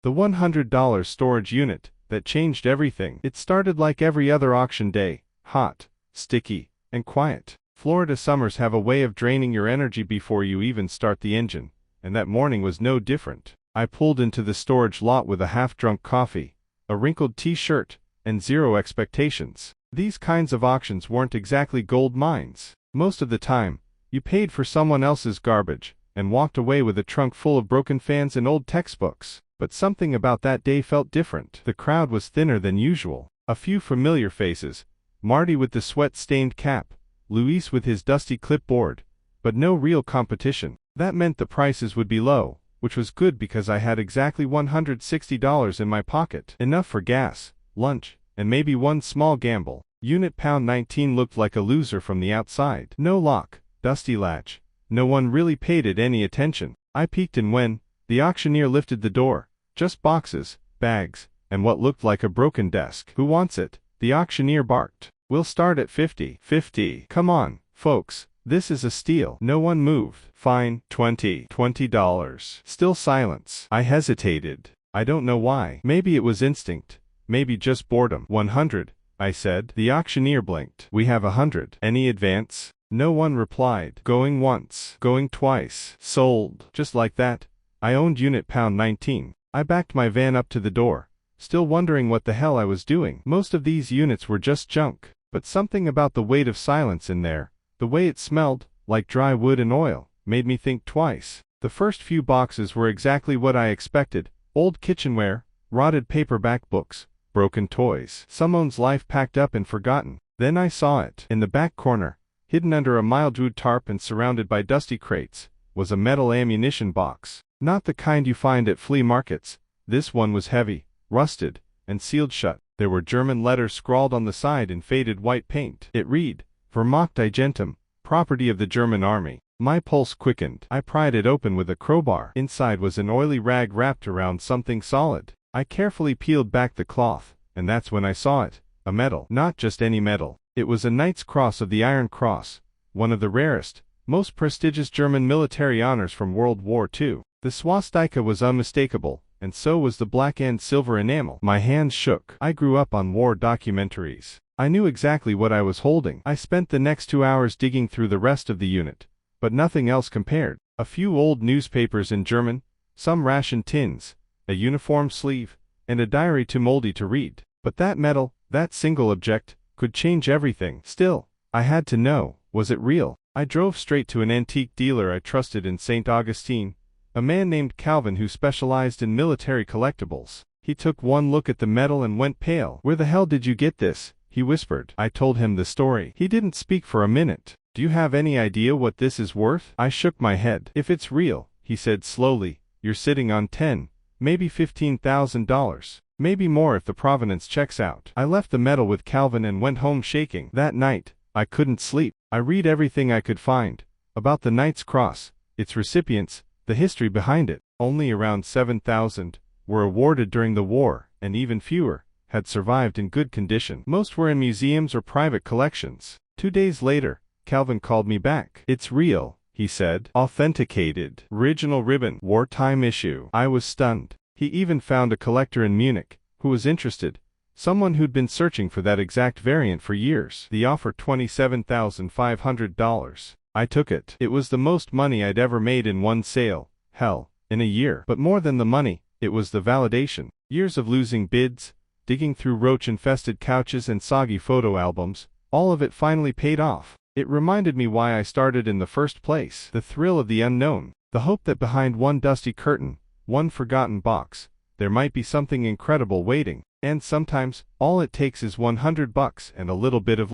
The $100 storage unit that changed everything. It started like every other auction day, hot, sticky, and quiet. Florida summers have a way of draining your energy before you even start the engine, and that morning was no different. I pulled into the storage lot with a half-drunk coffee, a wrinkled t-shirt, and zero expectations. These kinds of auctions weren't exactly gold mines. Most of the time, you paid for someone else's garbage, and walked away with a trunk full of broken fans and old textbooks. But something about that day felt different. The crowd was thinner than usual. A few familiar faces, Marty with the sweat-stained cap, Luis with his dusty clipboard, but no real competition. That meant the prices would be low, which was good because I had exactly $160 in my pocket. Enough for gas, lunch, and maybe one small gamble. Unit pound 19 looked like a loser from the outside. No lock, dusty latch. No one really paid it any attention. I peeked in when the auctioneer lifted the door. Just boxes, bags, and what looked like a broken desk. Who wants it? The auctioneer barked. We'll start at 50. 50. Come on, folks. This is a steal. No one moved. Fine. 20. $20. Still silence. I hesitated. I don't know why. Maybe it was instinct. Maybe just boredom. 100, I said. The auctioneer blinked. We have 100. Any advance? No one replied. Going once. Going twice. Sold. Just like that, I owned unit pound 19. I backed my van up to the door, still wondering what the hell I was doing. Most of these units were just junk, but something about the weight of silence in there, the way it smelled, like dry wood and oil, made me think twice. The first few boxes were exactly what I expected: old kitchenware, rotted paperback books, broken toys. Someone's life packed up and forgotten. Then I saw it. In the back corner, hidden under a mildewed tarp and surrounded by dusty crates, was a metal ammunition box. Not the kind you find at flea markets. This one was heavy, rusted, and sealed shut. There were German letters scrawled on the side in faded white paint. It read, Vermachtigentum, property of the German army. My pulse quickened. I pried it open with a crowbar. Inside was an oily rag wrapped around something solid. I carefully peeled back the cloth, and that's when I saw it. A medal. Not just any medal. It was a Knight's Cross of the Iron Cross, one of the rarest, most prestigious German military honors from World War II. The swastika was unmistakable, and so was the black and silver enamel. My hands shook. I grew up on war documentaries. I knew exactly what I was holding. I spent the next 2 hours digging through the rest of the unit, but nothing else compared. A few old newspapers in German, some ration tins, a uniform sleeve, and a diary too moldy to read. But that medal, that single object, could change everything. Still, I had to know, was it real? I drove straight to an antique dealer I trusted in St. Augustine, a man named Calvin who specialized in military collectibles. He took one look at the medal and went pale. Where the hell did you get this? He whispered. I told him the story. He didn't speak for a minute. Do you have any idea what this is worth? I shook my head. If it's real, he said slowly, you're sitting on $10, maybe $15,000. Maybe more if the provenance checks out. I left the medal with Calvin and went home shaking. That night, I couldn't sleep. I read everything I could find about the Knight's Cross, its recipients, the history behind it. Only around 7,000 were awarded during the war, and even fewer had survived in good condition. Most were in museums or private collections. 2 days later, Calvin called me back. It's real, he said. Authenticated. Original ribbon. Wartime issue. I was stunned. He even found a collector in Munich who was interested. Someone who'd been searching for that exact variant for years. The offer $27,500. I took it. It was the most money I'd ever made in one sale. Hell, in a year. But more than the money, it was the validation. Years of losing bids, digging through roach-infested couches and soggy photo albums, all of it finally paid off. It reminded me why I started in the first place. The thrill of the unknown. The hope that behind one dusty curtain, one forgotten box, there might be something incredible waiting. And sometimes, all it takes is $100 and a little bit of